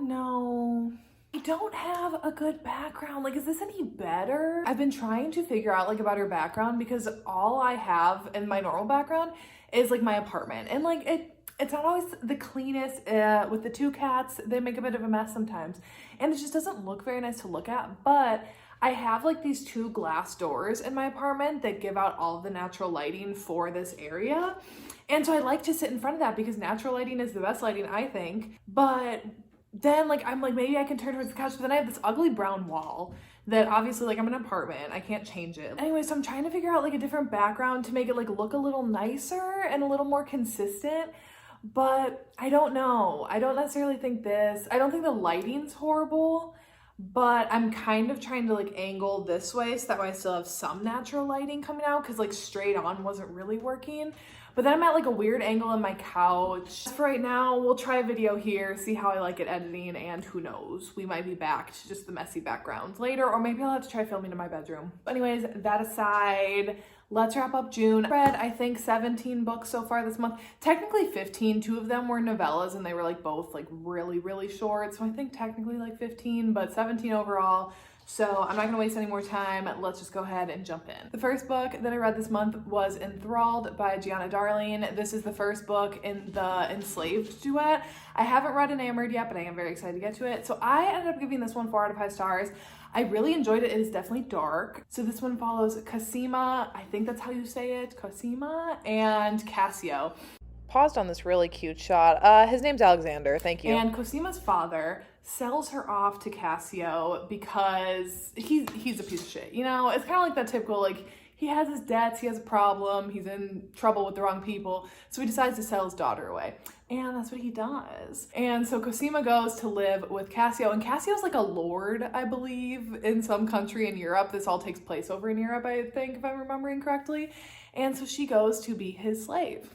don't know. I don't have a good background. Like, is this any better? I've been trying to figure out like about her background because all I have in my normal background is like my apartment. And like it's not always the cleanest with the two cats. They make a bit of a mess sometimes. And it just doesn't look very nice to look at. But I have like these two glass doors in my apartment that give out all of the natural lighting for this area. And so I like to sit in front of that because natural lighting is the best lighting, I think. But then like I'm like, maybe I can turn towards the couch, but then I have this ugly brown wall that obviously like I'm in an apartment, I can't change it. Anyway, so I'm trying to figure out like a different background to make it like look a little nicer and a little more consistent, but I don't know. I don't necessarily think I don't think the lighting's horrible, but I'm kind of trying to like angle this way so that way I still have some natural lighting coming out because like straight on wasn't really working. But then I'm at like a weird angle on my couch. For right now, we'll try a video here, see how I like it editing, and who knows, we might be back to just the messy backgrounds later, or maybe I'll have to try filming in my bedroom. Anyways, that aside, let's wrap up June. I read, I think 17 books so far this month. Technically 15, 2 of them were novellas and they were like both like really, really short. So I think technically like 15, but 17 overall. So I'm not gonna waste any more time. Let's just go ahead and jump in. The first book that I read this month was Enthralled by Gianna Darling. This is the first book in the Enslaved duet. I haven't read Enamored yet, but I am very excited to get to it. So I ended up giving this one 4 out of 5 stars. I really enjoyed it. It is definitely dark. So this one follows Cosima, I think that's how you say it, Cosima, and Cassio. Paused on this really cute shot. His name's Alexander, thank you. And Cosima's father sells her off to Cassio because he's a piece of shit. You know, it's kind of like that typical, like, he has his debts, he has a problem, he's in trouble with the wrong people, so he decides to sell his daughter away. And that's what he does. And so Cosima goes to live with Cassio, and Cassio's like a lord, I believe, in some country in Europe. This all takes place over in Europe, I think, if I'm remembering correctly. And so she goes to be his slave.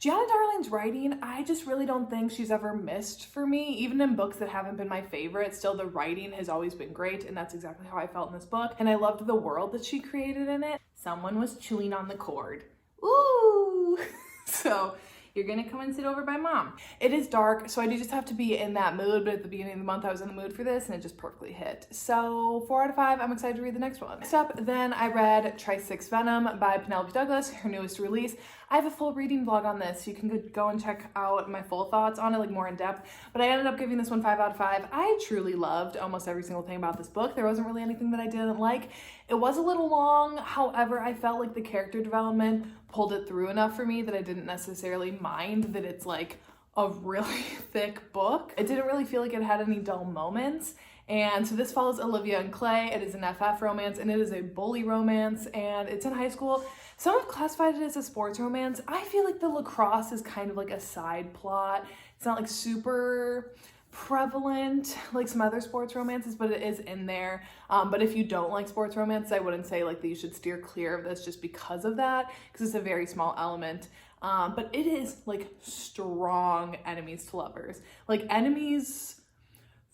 Gianna Darling's writing, I just really don't think she's ever missed for me. Even in books that haven't been my favorite, still the writing has always been great, and that's exactly how I felt in this book. And I loved the world that she created in it. Someone was chewing on the cord. Ooh! So you're gonna come and sit over by mom. It is dark, so I do just have to be in that mood, but at the beginning of the month I was in the mood for this and it just perfectly hit. So 4 out of 5, I'm excited to read the next one. Next up, then I read Tri-Six Venom by Penelope Douglas, her newest release. I have a full reading vlog on this. You can go and check out my full thoughts on it, like more in depth, but I ended up giving this one 5 out of 5. I truly loved almost every single thing about this book. There wasn't really anything that I didn't like. It was a little long, however, I felt like the character development pulled it through enough for me that I didn't necessarily mind that it's like a really thick book. It didn't really feel like it had any dull moments. And so this follows Olivia and Clay. It is an FF romance and it is a bully romance and it's in high school. Some have classified it as a sports romance. I feel like the lacrosse is kind of like a side plot. It's not like super prevalent like some other sports romances, but it is in there. But if you don't like sports romance, I wouldn't say like that you should steer clear of this just because of that, because it's a very small element. But it is like strong enemies to lovers, like enemies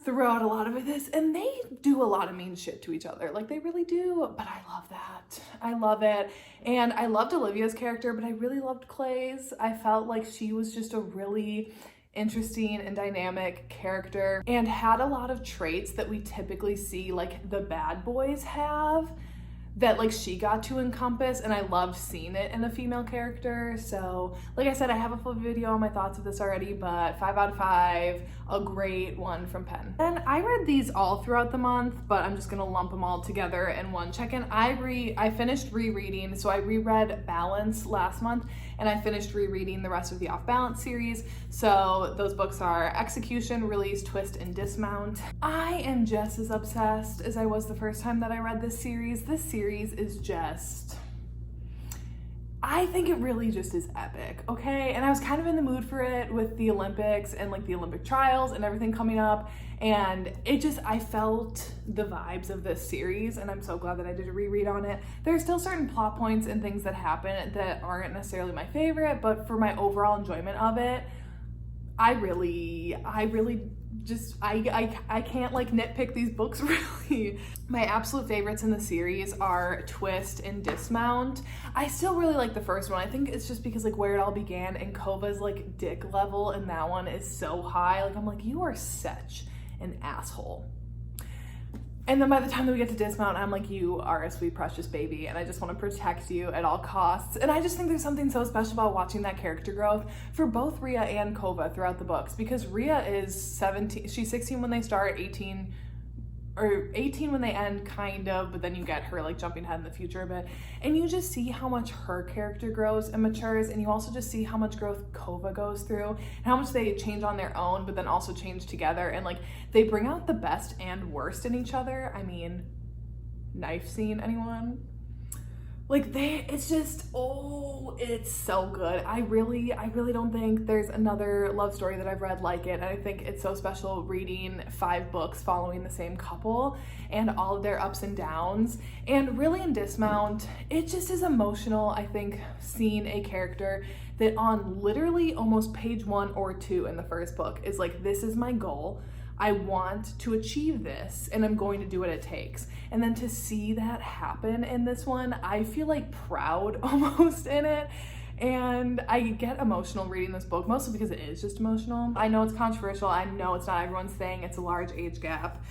throughout a lot of this, and they do a lot of mean shit to each other, like they really do, but I love that. I love it. And I loved Olivia's character, but I really loved Clay's. I felt like she was just a really interesting and dynamic character and had a lot of traits that we typically see like the bad boys have that like she got to encompass, and I loved seeing it in a female character. So like I said, I have a full video on my thoughts of this already, but 5 out of 5, a great one from Penn. And I read these all throughout the month, but I'm just gonna lump them all together in one check-in. I finished rereading, so I reread Balance last month, and I finished rereading the rest of the Off Balance series. So those books are Execution, Release, Twist, and Dismount. I am just as obsessed as I was the first time that I read this series. This series is just, I think it really just is epic, okay? And I was kind of in the mood for it with the Olympics and like the Olympic trials and everything coming up, and it just, I felt the vibes of this series, and I'm so glad that I did a reread on it. There are still certain plot points and things that happen that aren't necessarily my favorite, but for my overall enjoyment of it, I really just I can't like nitpick these books really. My absolute favorites in the series are Twist and Dismount. I still really like the first one. I think it's just because like where it all began, and Kova's like dick level in that one is so high. Like I'm like, you are such an asshole. And then by the time that we get to Dismount, I'm like, you are a sweet, precious baby, and I just want to protect you at all costs. And I just think there's something so special about watching that character growth for both Rhea and Kova throughout the books, because Rhea is 17, she's 16 when they start, 18 when they end, kind of, but then you get her like jumping ahead in the future a bit, and you just see how much her character grows and matures, and you also just see how much growth Kova goes through and how much they change on their own but then also change together, and like they bring out the best and worst in each other. I mean, knife scene, anyone? Like it's just, oh, it's so good. I really don't think there's another love story that I've read like it. And I think it's so special reading 5 books following the same couple and all of their ups and downs. And really in Dismount, it just is emotional, I think, seeing a character that on literally almost page 1 or 2 in the first book is like, this is my goal. I want to achieve this and I'm going to do what it takes. And then to see that happen in this one, I feel like proud almost in it. And I get emotional reading this book, mostly because it is just emotional. I know it's controversial. I know it's not everyone's thing. It's a large age gap,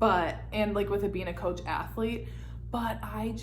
and like with it being a coach athlete, but I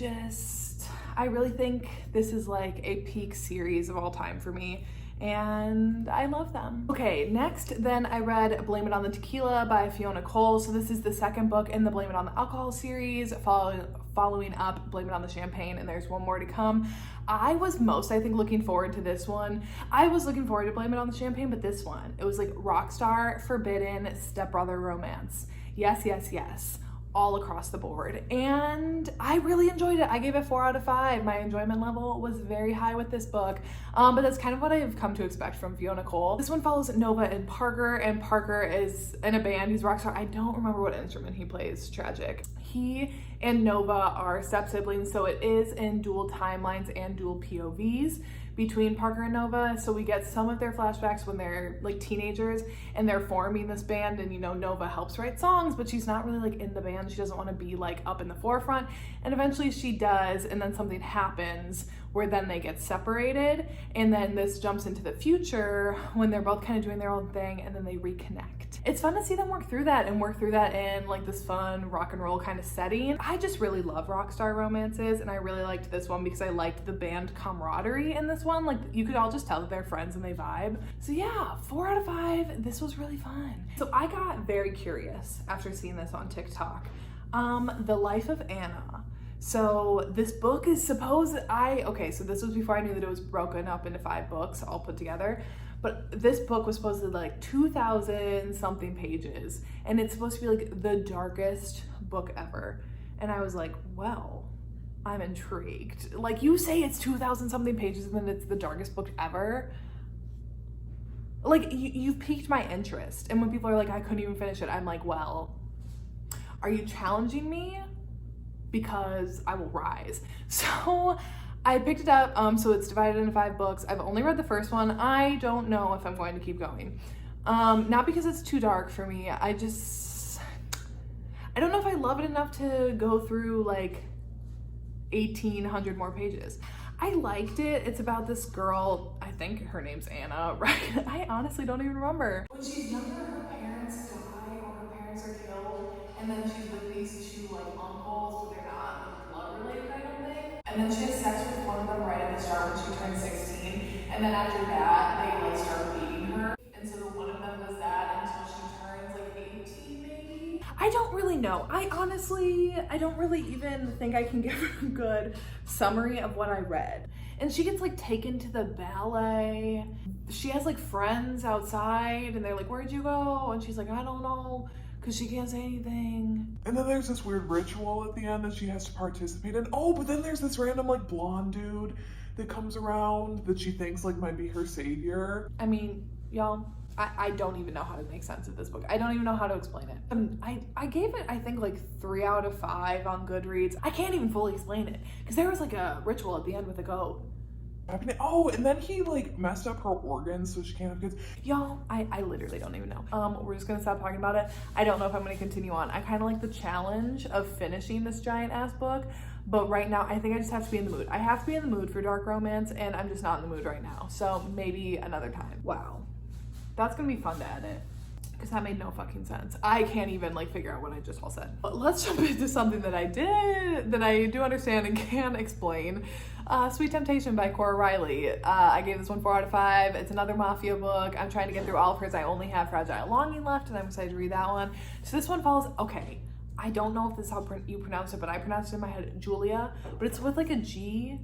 really think this is like a peak series of all time for me. And I love them. Okay, next then I read Blame It on the Tequila by Fiona Cole. So this is the second book in the Blame It on the Alcohol series, following up Blame It on the Champagne, and there's one more to come. I was most, I think, looking forward to this one. I was looking forward to Blame It on the Champagne, but this one, it was like rockstar, forbidden, stepbrother romance. Yes, yes, yes. All across the board, and I really enjoyed it. I gave it 4 out of 5. My enjoyment level was very high with this book, but that's kind of what I've come to expect from Fiona Cole. This one follows Nova and Parker is in a band. He's a rock star. I don't remember what instrument he plays. Tragic. He and Nova are step siblings, so it is in dual timelines and dual POVs between Parker and Nova. So we get some of their flashbacks when they're like teenagers and they're forming this band, and you know, Nova helps write songs, but she's not really like in the band. She doesn't want to be like up in the forefront, and eventually she does, and then something happens where then they get separated, and then this jumps into the future when they're both kind of doing their own thing, and then they reconnect. It's fun to see them work through that in like this fun rock and roll kind of setting. I just really love rock star romances, and I really liked this one because I liked the band camaraderie in this one. Like you could all just tell that they're friends and they vibe. So yeah, 4 out of 5. This was really fun. So I got very curious after seeing this on TikTok. The Life of Anna. So this book is so this was before I knew that it was broken up into 5 books all put together. But this book was supposed to be like 2,000 something pages, and it's supposed to be like the darkest book ever. And I was like, well, I'm intrigued. Like, you say it's 2,000 something pages and then it's the darkest book ever. Like, you've piqued my interest. And when people are like, I couldn't even finish it, I'm like, well, are you challenging me? Because I will rise. So I picked it up, so it's divided into 5 books. I've only read the first one. I don't know if I'm going to keep going. Not because it's too dark for me. I don't know if I love it enough to go through like 1,800 more pages. I liked it. It's about this girl, I think her name's Anna, right? I honestly don't even remember. When she's younger, her parents die or her parents are killed, and then she's with these 2 like uncles, but they're not like blood related, I don't think. And then she has sex with one of them right at the start when she turns 16, and then after that they like start beating her. And so the one of them does that until she turns like 18 maybe. I don't really know. I don't really even think I can give a good summary of what I read. And she gets like taken to the ballet. She has like friends outside and they're like, where'd you go? And she's like, I don't know, because she can't say anything. And then there's this weird ritual at the end that she has to participate in. Oh, but then there's this random like blonde dude that comes around that she thinks like might be her savior. I mean, y'all, I don't even know how to make sense of this book. I don't even know how to explain it. I gave it, I think, like 3 out of 5 on Goodreads. I can't even fully explain it because there was like a ritual at the end with a goat. happening? Oh, and then he like messed up her organs so she can't have kids. Y'all, I literally don't even know. We're just gonna stop talking about it. I don't know if I'm gonna continue on. I kind of like the challenge of finishing this giant ass book, but right now I think I just have to be in the mood. I have to be in the mood for dark romance, and I'm just not in the mood right now. So maybe another time. Wow, that's gonna be fun to edit, because that made no fucking sense. I can't even like figure out what I just all said. But let's jump into something that I do understand and can explain. Sweet Temptation by Cora Riley. I gave this one 4 out of 5. It's another mafia book. I'm trying to get through all of hers. I only have Fragile Longing left, and I'm excited to read that one. So this one follows, okay, I don't know if this is how you pronounce it, but I pronounced it in my head Julia, but it's with like a G.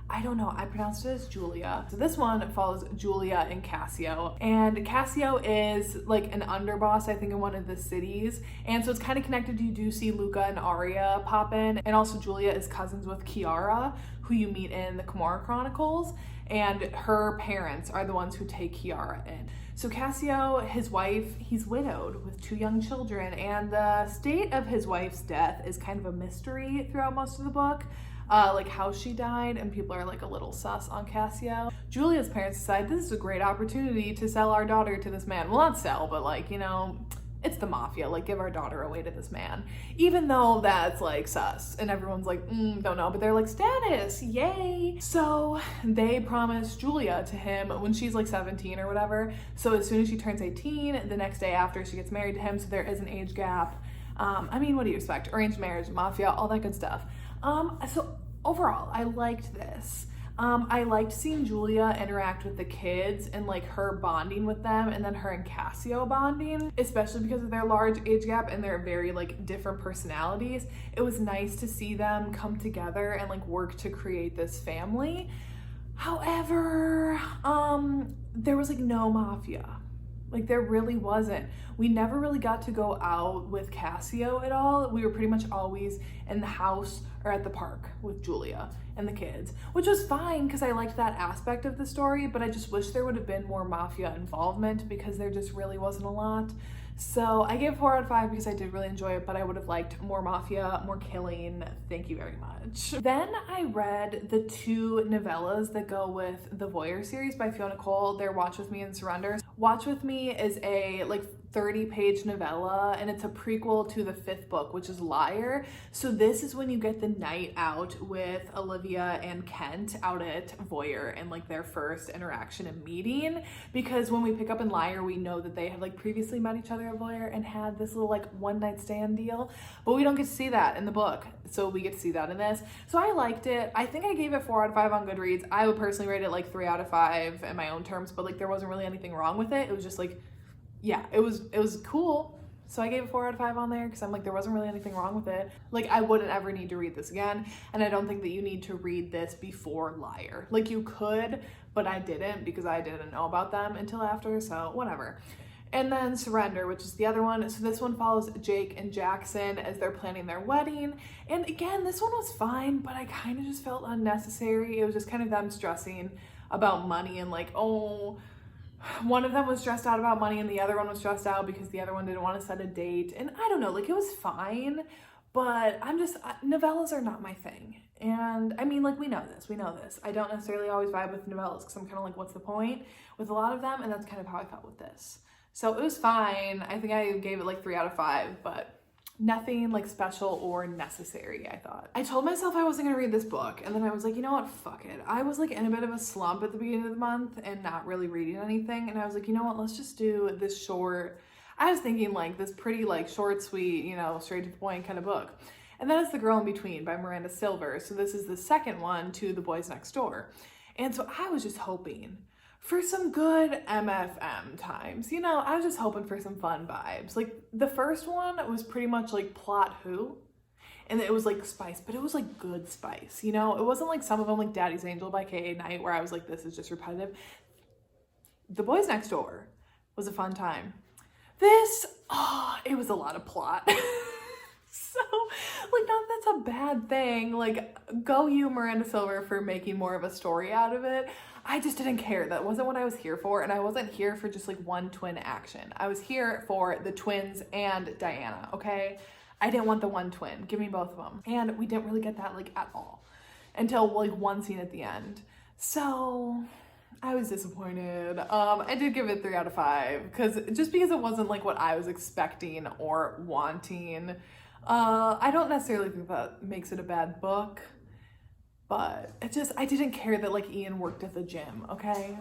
I don't know, I pronounced it as Julia. So this one follows Julia and Cassio. And Cassio is like an underboss, I think, in one of the cities. And so it's kind of connected. You do see Luca and Arya pop in. And also Julia is cousins with Kiara, who you meet in the Kimura Chronicles. And her parents are the ones who take Kiara in. So Cassio, his wife, he's widowed with 2 young children. And the state of his wife's death is kind of a mystery throughout most of the book. Like how she died, and people are like a little sus on Cassio. Julia's parents decide this is a great opportunity to sell our daughter to this man. Well, not sell, but like, you know, it's the mafia, like give our daughter away to this man. Even though that's like sus, and everyone's like, don't know, but they're like, status, yay. So they promise Julia to him when she's like 17 or whatever. So as soon as she turns 18, the next day after, she gets married to him, so there is an age gap. I mean, what do you expect? Arranged marriage, mafia, all that good stuff. So overall, I liked this. I liked seeing Julia interact with the kids and like her bonding with them, and then her and Cassio bonding, especially because of their large age gap and their very like different personalities. It was nice to see them come together and like work to create this family. However, there was like no mafia. Like there really wasn't. We never really got to go out with Cassio at all. We were pretty much always in the house or at the park with Julia and the kids, which was fine because I liked that aspect of the story, but I just wish there would have been more mafia involvement because there just really wasn't a lot. So I gave 4 out of 5 because I did really enjoy it, but I would have liked more mafia, more killing. Thank you very much. Then I read the 2 novellas that go with the Voyeur series by Fiona Cole. They're Watch With Me and Surrender. Watch With Me is a like 30-page novella, and it's a prequel to the 5th book, which is Liar. So this is when you get the night out with Olivia and Kent out at Voyeur and like their first interaction and meeting, because when we pick up in Liar, we know that they have like previously met each other at Voyeur and had this little like one-night stand deal, but we don't get to see that in the book, so we get to see that in this. So I liked it. I think I gave it 4 out of 5 on Goodreads. I would personally rate it like 3 out of 5 in my own terms, but like there wasn't really anything wrong with it. It was just like, yeah, it was cool. So I gave it 4 out of 5 on there because I'm like, there wasn't really anything wrong with it. Like I wouldn't ever need to read this again. And I don't think that you need to read this before Liar. Like you could, but I didn't because I didn't know about them until after, so whatever. And then Surrender, which is the other one. So this one follows Jake and Jackson as they're planning their wedding. And again, this one was fine, but I kind of just felt unnecessary. It was just kind of them stressing about money and like, oh, one of them was stressed out about money and the other one was stressed out because the other one didn't want to set a date. And I don't know, like it was fine, but novellas are not my thing. And I mean, like we know this. I don't necessarily always vibe with novellas because I'm kind of like, what's the point with a lot of them? And that's kind of how I felt with this. So it was fine. I think I gave it like 3 out of 5, but nothing like special or necessary, I thought. I told myself I wasn't gonna read this book, and then I was like, you know what, fuck it. I was like in a bit of a slump at the beginning of the month and not really reading anything, and I was like, you know what, let's just do this short, I was thinking like this pretty like short, sweet, you know, straight to the point kind of book. And then it's The Girl in Between by Miranda Silver. So this is the second one to The Boys Next Door. And so I was just hoping for some good MFM times. You know, I was just hoping for some fun vibes. Like the first one was pretty much like plot who, and it was like spice, but it was like good spice, you know? It wasn't like some of them like Daddy's Angel by K.A. Knight where I was like, this is just repetitive. The Boys Next Door was a fun time. This, it was a lot of plot. So, like, not that's a bad thing. Like, go you, Miranda Silver, for making more of a story out of it. I just didn't care. That wasn't what I was here for, and I wasn't here for just, like, one twin action. I was here for the twins and Diana, okay? I didn't want the one twin. Give me both of them. And we didn't really get that, like, at all. Until, like, one scene at the end. So I was disappointed. I did give it 3 out of 5 because it wasn't like what I was expecting or wanting. I don't necessarily think that makes it a bad book, but I didn't care that like Ian worked at the gym, okay?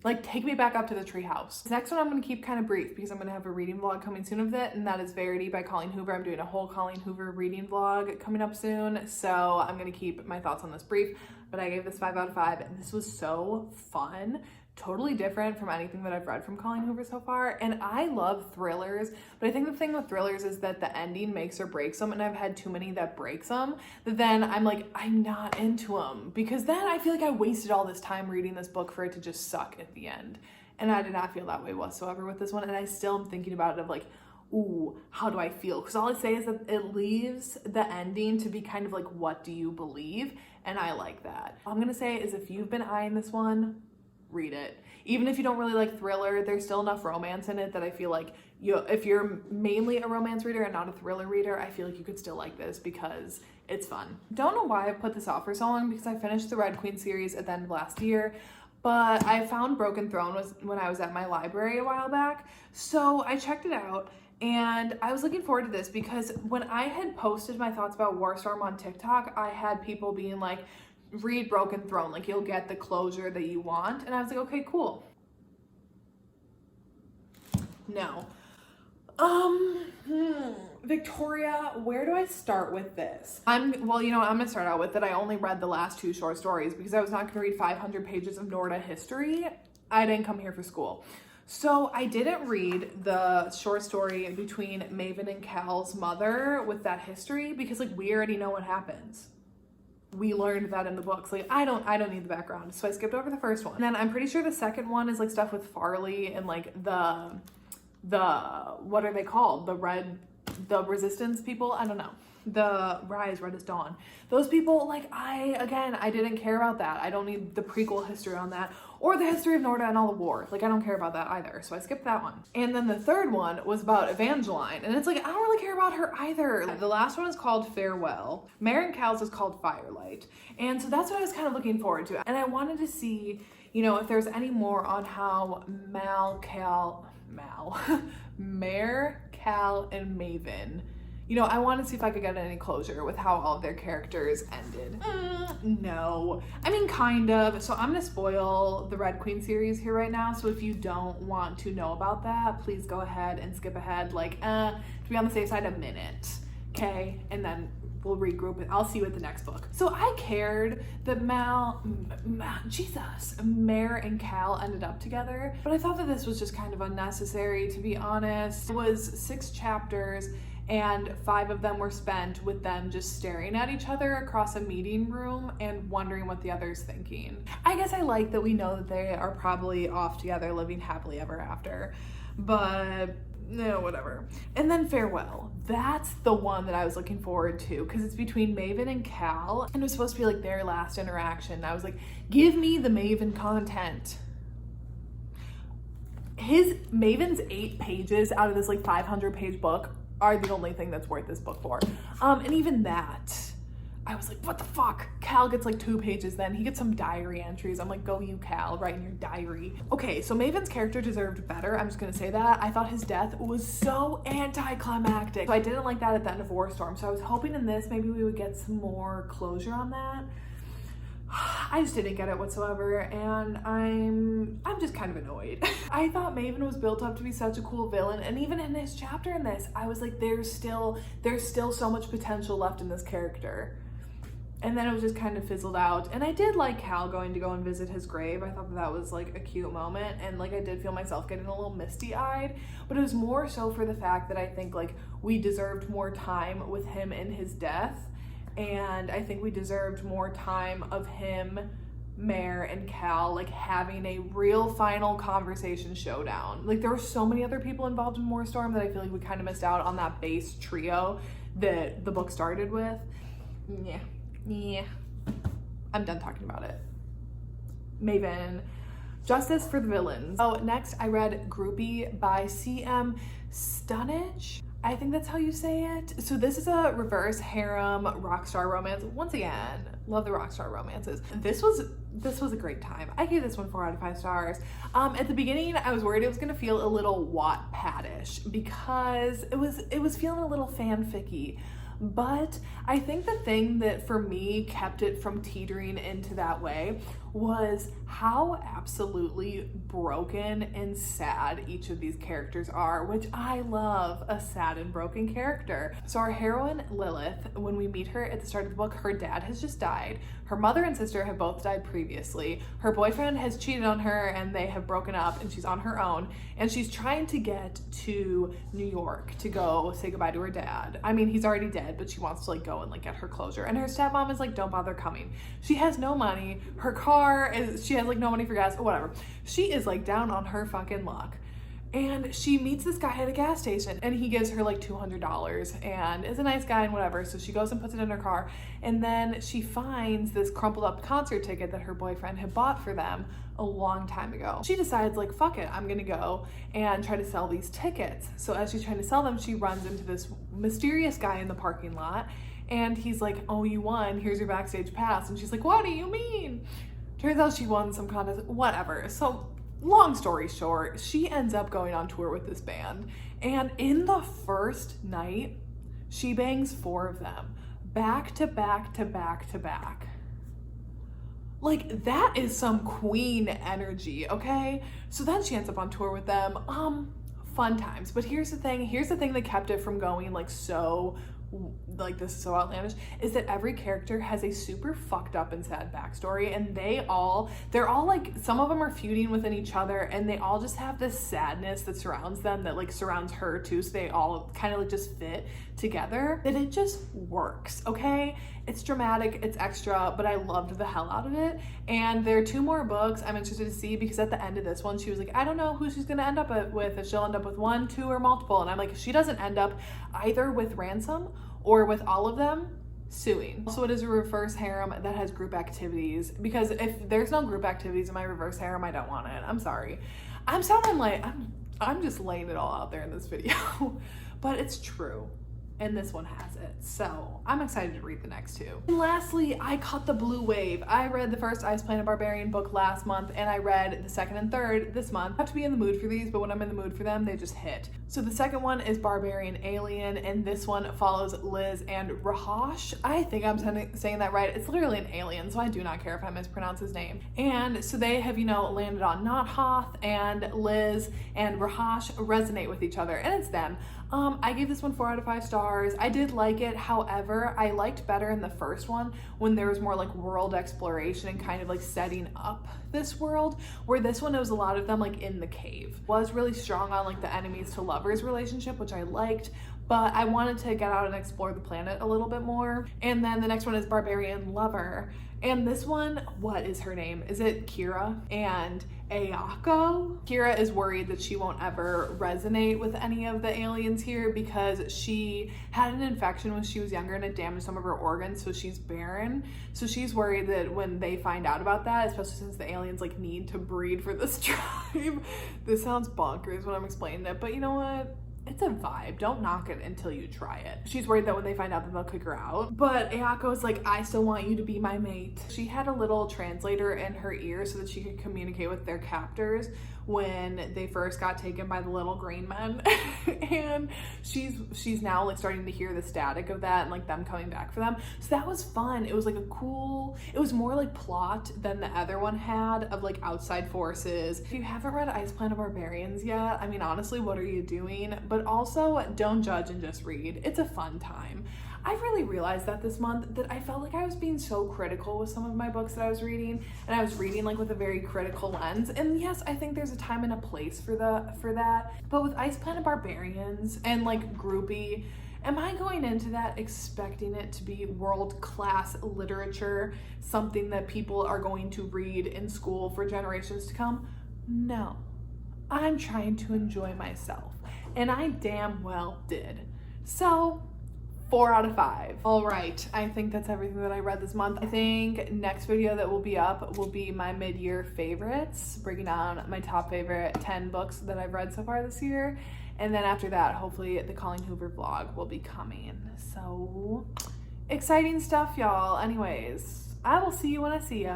Like, take me back up to the treehouse. The next one I'm going to keep kind of brief because I'm going to have a reading vlog coming soon of it, and that is Verity by Colleen Hoover. I'm doing a whole Colleen Hoover reading vlog coming up soon, so I'm going to keep my thoughts on this brief, but I gave this 5 out of 5, and this was so fun. Totally different from anything that I've read from Colleen Hoover so far, and I love thrillers, but I think the thing with thrillers is that the ending makes or breaks them, and I've had too many that breaks them, that then I'm like, I'm not into them, because then I feel like I wasted all this time reading this book for it to just suck at the end, and I did not feel that way whatsoever with this one, and I still am thinking about it of like, ooh, how do I feel? Because all I say is that it leaves the ending to be kind of like, what do you believe? And I like that. All I'm gonna say is if you've been eyeing this one, read it. Even if you don't really like thriller, there's still enough romance in it that I feel like if you're mainly a romance reader and not a thriller reader, I feel like you could still like this because it's fun. Don't know why I put this off for so long because I finished the Red Queen series at the end of last year, but I found Broken Throne was when I was at my library a while back, so I checked it out. And I was looking forward to this because when I had posted my thoughts about Warstorm on TikTok, I had people being like, read Broken Throne, like you'll get the closure that you want. And I was like, okay, cool. No. Victoria, where do I start with this? I'm gonna start out with that I only read the last 2 short stories because I was not gonna read 500 pages of Norda history. I didn't come here for school. So I didn't read the short story between Maven and Cal's mother with that history because like we already know what happens. We learned that in the books. Like I don't need the background. So I skipped over the first one. And then I'm pretty sure the second one is like stuff with Farley and like the what are they called? The resistance people? I don't know. The Rise, Red as Dawn. Those people, like I didn't care about that. I don't need the prequel history on that or the history of Norda and all the war. Like I don't care about that either. So I skipped that one. And then the third one was about Evangeline. And it's like, I don't really care about her either. The last one is called Farewell. Mare and Cal's is called Firelight. And so that's what I was kind of looking forward to. And I wanted to see, if there's any more on how Mare, Cal, and Maven, I wanted to see if I could get any closure with how all of their characters ended. No. I mean, kind of. So I'm going to spoil the Red Queen series here right now. So if you don't want to know about that, please go ahead and skip ahead, to be on the safe side, a minute. Okay? And then we'll regroup and I'll see you at the next book. So I cared that Mare and Cal ended up together, but I thought that this was just kind of unnecessary, to be honest. It was 6 chapters and 5 of them were spent with them just staring at each other across a meeting room and wondering what the other's thinking. I guess I like that we know that they are probably off together living happily ever after, but no, whatever. And then Farewell. That's the one that I was looking forward to because it's between Maven and Cal and it was supposed to be like their last interaction. I was like, give me the Maven content. Maven's 8 pages out of this like 500-page book are the only thing that's worth this book for. And even that, I was like, what the fuck? Cal gets like 2 pages then. He gets some diary entries. I'm like, go you, Cal, write in your diary. Okay, so Maven's character deserved better. I'm just gonna say that. I thought his death was so anticlimactic. So I didn't like that at the end of Warstorm. So I was hoping in this, maybe we would get some more closure on that. I just didn't get it whatsoever, and I'm just kind of annoyed. I thought Maven was built up to be such a cool villain, and even in this chapter in this, I was like, there's still so much potential left in this character. And then it was just kind of fizzled out. And I did like Cal going to go and visit his grave. I thought that was like a cute moment. And like I did feel myself getting a little misty-eyed. But it was more so for the fact that I think like we deserved more time with him in his death. And I think we deserved more time of him, Mare, and Cal like having a real final conversation showdown. Like there were so many other people involved in Warstorm that I feel like we kind of missed out on that base trio that the book started with. Yeah, I'm done talking about it. Maven, Justice for the Villains. Oh, next I read Groupie by C.M. Stunich. I think that's how you say it. So this is a reverse harem rockstar romance. Once again, love the rockstar romances. This was a great time. I gave this one 4 out of 5 stars. At the beginning, I was worried it was gonna feel a little Wattpad-ish because it was feeling a little fanficky. But I think the thing that for me kept it from teetering into that way was how absolutely broken and sad each of these characters are, which I love a sad and broken character. So our heroine Lilith, when we meet her at the start of the book, her dad has just died. Her mother and sister have both died previously. Her boyfriend has cheated on her and they have broken up and she's on her own. And she's trying to get to New York to go say goodbye to her dad. I mean, he's already dead, but she wants to like go and like get her closure. And her stepmom is like, don't bother coming. She has no money. Her car is, she has like no money for gas or whatever. She is like down on her fucking luck. And she meets this guy at a gas station and he gives her like $200 and is a nice guy and whatever. So she goes and puts it in her car. And then she finds this crumpled up concert ticket that her boyfriend had bought for them a long time ago. She decides like, fuck it, I'm gonna go and try to sell these tickets. So as she's trying to sell them, she runs into this mysterious guy in the parking lot and he's like, oh, you won, here's your backstage pass. And she's like, what do you mean? Turns out she won some contest, whatever. So long story short, she ends up going on tour with this band. And in the first night, she bangs 4 of them, back to back to back to back. Like, that is some queen energy, okay? So then she ends up on tour with them. Fun times. But here's the thing that kept it from going like so, like this is so outlandish, is that every character has a super fucked up and sad backstory, and they're all like, some of them are feuding within each other, and they all just have this sadness that surrounds them, that like surrounds her too, so they all kind of like just fit together, that it just works, okay? It's dramatic, it's extra, but I loved the hell out of it. And there are 2 more books I'm interested to see, because at the end of this one, she was like, I don't know who she's gonna end up with, if she'll end up with 1, 2, or multiple. And I'm like, if she doesn't end up either with Ransom or with all of them, suing. Also, it is a reverse harem that has group activities, because if there's no group activities in my reverse harem, I don't want it. I'm sorry. I'm sounding like, I'm just laying it all out there in this video, but it's true. And this one has it. So I'm excited to read the next 2. And lastly, I caught the blue wave. I read the first Ice Planet Barbarian book last month, and I read the 2nd and 3rd this month. I have to be in the mood for these, but when I'm in the mood for them, they just hit. So the second one is Barbarian Alien, and this one follows Liz and Rahash. I think I'm saying that right. It's literally an alien, so I do not care if I mispronounce his name. And so they have, landed on Nothoth, and Liz and Rahash resonate with each other, and it's them. I gave this one 4 out of 5 stars. I did like it. However, I liked better in the first one when there was more like world exploration and kind of like setting up this world, where this one, it was a lot of them like in the cave. Was really strong on like the enemies to lovers relationship, which I liked, but I wanted to get out and explore the planet a little bit more. And then the next one is Barbarian Lover. And this one, what is her name? Is it Kira and Ayako? Kira is worried that she won't ever resonate with any of the aliens here because she had an infection when she was younger and it damaged some of her organs, so she's barren. So she's worried that when they find out about that, especially since the aliens like need to breed for this tribe. This sounds bonkers when I'm explaining it, but you know what? It's a vibe. Don't knock it until you try it. She's worried that when they find out, that they'll kick her out. But Ayako's like, I still want you to be my mate. She had a little translator in her ear so that she could communicate with their captors when they first got taken by the little green men. And she's now like starting to hear the static of that and like them coming back for them. So that was fun. It was like it was more like plot than the other one had of like outside forces. If you haven't read Ice Planet Barbarians yet, I mean, honestly, what are you doing? But also, don't judge and just read. It's a fun time. I really realized that this month, that I felt like I was being so critical with some of my books that I was reading, and I was reading like with a very critical lens. And yes, I think there's a time and a place for that. But with Ice Planet Barbarians and like Groupie, am I going into that expecting it to be world-class literature, something that people are going to read in school for generations to come? No. I'm trying to enjoy myself, and I damn well did. So 4 out of 5. All right, I think that's everything that I read this month. I think next video that will be up will be my mid-year favorites, breaking down my top favorite 10 books that I've read so far this year. And then after that, hopefully the Colleen Hoover vlog will be coming. So exciting stuff, y'all. Anyways, I will see you when I see ya.